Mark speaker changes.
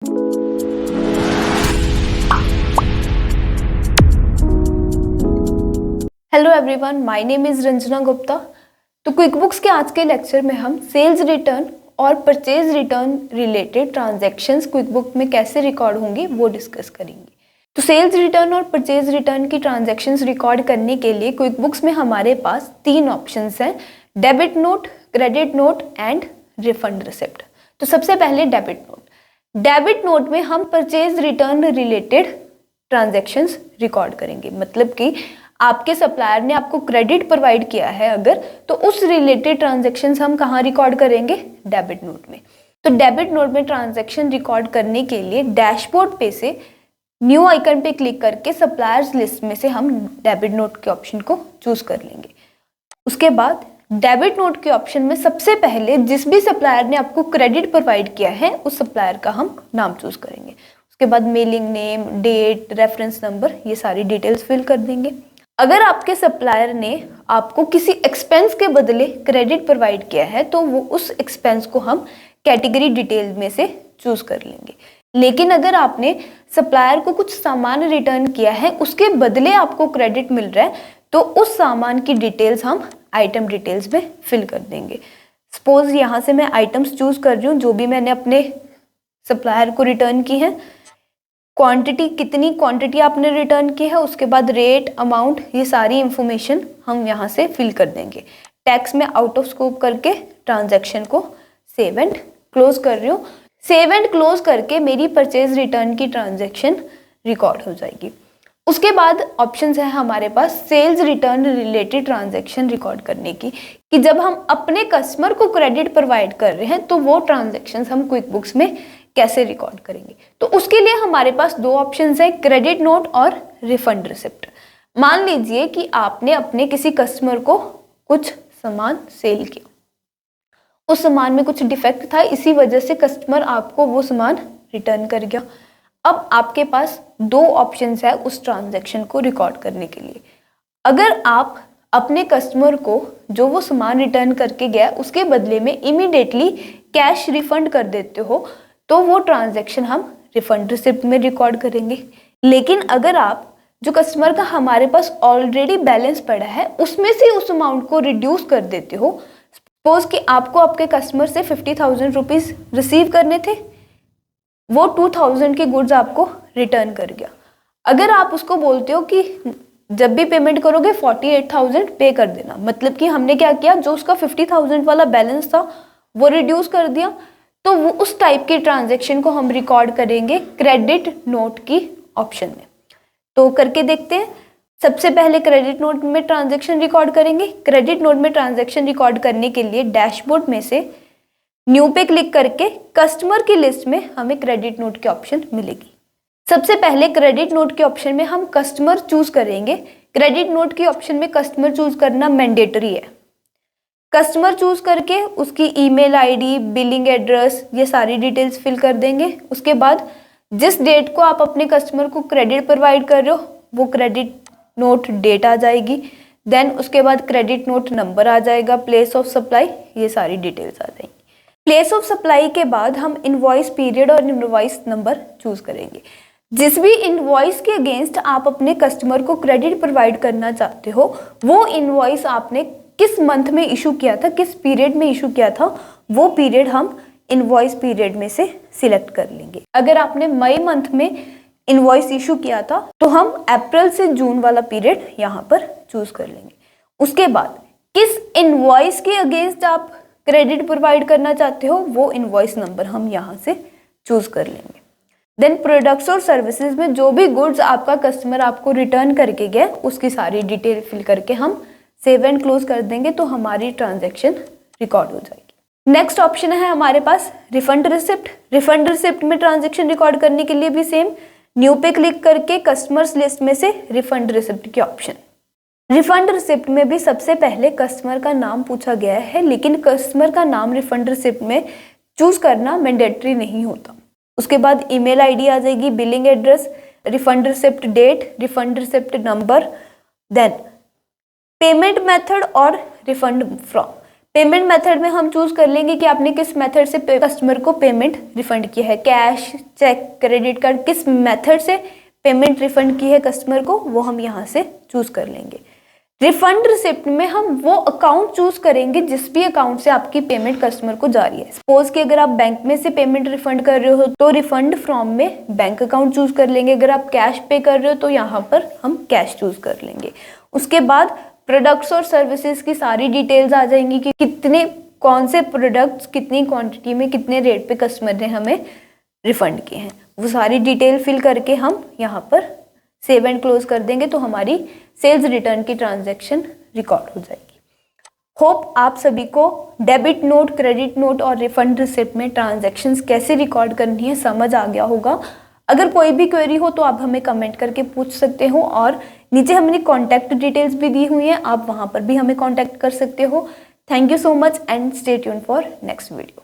Speaker 1: Hello everyone, my name is Ranjana Gupta. तो क्विकबुक्स के आज के लेक्चर में हम सेल्स रिटर्न और purchase return related transactions QuickBook में कैसे रिकॉर्ड होंगी वो डिस्कस करेंगे। तो सेल्स रिटर्न और परचेज रिटर्न की ट्रांजैक्शंस रिकॉर्ड करने के लिए क्विकबुक्स में हमारे पास 3 ऑप्शंस हैं, debit note, credit note and refund receipt. तो सबसे पहले डेबिट नोट में हम purchase return related transactions record करेंगे। मतलब कि आपके सप्लायर ने आपको क्रेडिट प्रोवाइड किया है अगर, तो उस रिलेटेड ट्रांजैक्शंस हम कहाँ रिकॉर्ड करेंगे? डेबिट नोट में। तो डेबिट नोट में ट्रांजैक्शन रिकॉर्ड करने के लिए डैशबोर्ड पे से न्यू आइकन पे क्लिक करके सप्लायर्स लिस्ट में से हम डेबिट नोट के ऑप्शन को चूज कर लेंगे। उसके बाद डेबिट नोट के ऑप्शन में सबसे पहले जिस भी सप्लायर ने आपको क्रेडिट प्रोवाइड किया है उस सप्लायर का हम नाम चूज करेंगे। उसके बाद mailing name, date, reference number, ये सारी डिटेल्स फिल कर देंगे। अगर आपके सप्लायर ने आपको किसी एक्सपेंस के बदले क्रेडिट प्रोवाइड किया है तो वो उस एक्सपेंस को हम कैटेगरी डिटेल में से चूज कर लेंगे। लेकिन अगर आपने सप्लायर को कुछ सामान रिटर्न किया है, उसके बदले आपको क्रेडिट मिल रहा है, तो उस सामान की डिटेल्स हम आइटम डिटेल्स में फिल कर देंगे। सपोज यहाँ से मैं आइटम्स चूज कर रही हूँ जो भी मैंने अपने सप्लायर को रिटर्न की है, क्वांटिटी, कितनी क्वांटिटी आपने रिटर्न की है, उसके बाद रेट, अमाउंट, ये सारी इंफॉर्मेशन हम यहाँ से फिल कर देंगे। टैक्स में आउट ऑफ स्कोप करके ट्रांजैक्शन को सेव एंड क्लोज कर रही हूँ। सेव एंड क्लोज करके मेरी परचेज रिटर्न की ट्रांजैक्शन रिकॉर्ड हो जाएगी। उसके बाद ऑप्शंस है हमारे पास sales return related transaction record करने की, कि जब हम अपने कस्टमर को क्रेडिट प्रोवाइड कर रहे हैं तो वो ट्रांजैक्शन हम क्विकबुक्स में कैसे रिकॉर्ड करेंगे। तो उसके लिए हमारे पास 2 ऑप्शंस हैं, क्रेडिट नोट और रिफंड रिसिप्ट। मान लीजिए कि आपने अपने किसी कस्टमर को कुछ सामान सेल किया, उस सामान में कुछ डिफेक्ट था, इसी वजह से कस्टमर आपको वो सामान रिटर्न कर गया। अब आपके पास 2 ऑप्शंस है उस ट्रांजैक्शन को रिकॉर्ड करने के लिए। अगर आप अपने कस्टमर को जो वो सामान रिटर्न करके गया उसके बदले में इमीडिएटली कैश रिफंड कर देते हो तो वो ट्रांजैक्शन हम रिफंड रिसिप्ट में रिकॉर्ड करेंगे। लेकिन अगर आप जो कस्टमर का हमारे पास ऑलरेडी बैलेंस पड़ा है उसमें से उस अमाउंट को रिड्यूस कर देते हो, सपोज कि आपको आपके कस्टमर से 50,000 रुपीज़ रिसीव करने थे, वो 2,000 के गुड्स आपको रिटर्न कर गया। अगर आप उसको बोलते हो कि जब भी पेमेंट करोगे 48,000 पे कर देना, मतलब कि हमने क्या किया, जो उसका 50,000 वाला बैलेंस था वो रिड्यूस कर दिया, तो वो उस टाइप की ट्रांजैक्शन को हम रिकॉर्ड करेंगे क्रेडिट नोट की ऑप्शन में। तो करके देखते हैं। सबसे पहले क्रेडिट नोट में ट्रांजैक्शन रिकॉर्ड करेंगे। क्रेडिट नोट में ट्रांजैक्शन रिकॉर्ड करने के लिए डैशबोर्ड में से न्यू पे क्लिक करके कस्टमर की लिस्ट में हमें क्रेडिट नोट के ऑप्शन मिलेगी। सबसे पहले क्रेडिट नोट के ऑप्शन में हम कस्टमर चूज करेंगे। क्रेडिट नोट के ऑप्शन में कस्टमर चूज करना मैंडेटरी है। कस्टमर चूज करके उसकी ईमेल आईडी, बिलिंग एड्रेस, ये सारी डिटेल्स फिल कर देंगे। उसके बाद जिस डेट को आप अपने कस्टमर को क्रेडिट प्रोवाइड कर रहे हो वो क्रेडिट नोट डेट आ जाएगी। देन उसके बाद क्रेडिट नोट नंबर आ जाएगा, प्लेस ऑफ सप्लाई, ये सारी डिटेल्स आ जाएंगी। प्लेस ऑफ सप्लाई के बाद हम इनवॉइस पीरियड और इनवॉइस नंबर चूज करेंगे। जिस भी इनवॉइस के अगेंस्ट आप अपने कस्टमर को क्रेडिट प्रोवाइड करना चाहते हो वो इनवॉइस आपने किस मंथ में इशू किया था, किस पीरियड में इशू किया था, वो पीरियड हम इनवॉइस पीरियड में से सिलेक्ट कर लेंगे। अगर आपने मई मंथ में इनवॉइस इशू किया था तो हम अप्रैल से जून वाला पीरियड यहाँ पर चूज कर लेंगे। उसके बाद किस इनवॉइस के अगेंस्ट आप क्रेडिट प्रोवाइड करना चाहते हो वो इनवॉइस नंबर हम यहाँ से चूज कर लेंगे। देन प्रोडक्ट्स और सर्विसेज में जो भी गुड्स आपका कस्टमर आपको रिटर्न करके गया उसकी सारी डिटेल फिल करके हम सेव एंड क्लोज कर देंगे, तो हमारी ट्रांजैक्शन रिकॉर्ड हो जाएगी। नेक्स्ट ऑप्शन है हमारे पास रिफंड रिसिप्ट। रिफंड रिसिप्ट में ट्रांजैक्शन रिकॉर्ड करने के लिए भी सेम न्यू पे क्लिक करके कस्टमर्स लिस्ट में से रिफंड रिसिप्ट के ऑप्शन। रिफंड रिसिप्ट में भी सबसे पहले कस्टमर का नाम पूछा गया है, लेकिन कस्टमर का नाम रिफंड रिसिप्ट में चूज करना मैंडेटरी नहीं होता। उसके बाद ईमेल आईडी आ जाएगी, billing address, refund receipt date, refund receipt number, then payment method और रिफंड फ्रॉम। पेमेंट मेथड में हम चूज कर लेंगे कि आपने किस मेथड से कस्टमर को पेमेंट रिफंड किया है, कैश, चेक, क्रेडिट कार्ड, किस मेथड से पेमेंट रिफंड की है कस्टमर को, वो हम यहाँ से चूज कर लेंगे। रिफंड रिसिप्ट में हम वो अकाउंट चूज करेंगे जिस भी अकाउंट से आपकी पेमेंट कस्टमर को जा रही है। सपोज कि अगर आप बैंक में से पेमेंट रिफंड कर रहे हो तो रिफंड फ्रॉम में बैंक अकाउंट चूज कर लेंगे। अगर आप कैश पे कर रहे हो तो यहाँ पर हम कैश चूज कर लेंगे। उसके बाद प्रोडक्ट्स और सर्विसेज की सारी डिटेल्स आ जाएंगी कि कितने कौन से प्रोडक्ट्स कितनी क्वांटिटी में कितने रेट पे कस्टमर ने हमें रिफंड किए हैं, वो सारी डिटेल फिल करके हम यहाँ पर सेव एंड क्लोज कर देंगे तो हमारी सेल्स रिटर्न की ट्रांजैक्शन रिकॉर्ड हो जाएगी। होप आप सभी को डेबिट नोट, क्रेडिट नोट और रिफंड रिसिप्ट में ट्रांजैक्शंस कैसे रिकॉर्ड करनी है समझ आ गया होगा। अगर कोई भी क्वेरी हो तो आप हमें कमेंट करके पूछ सकते हो और नीचे हमने कॉन्टैक्ट डिटेल्स भी दी हुई हैं, आप वहाँ पर भी हमें कॉन्टैक्ट कर सकते हो। Thank you so much and stay tuned for next video.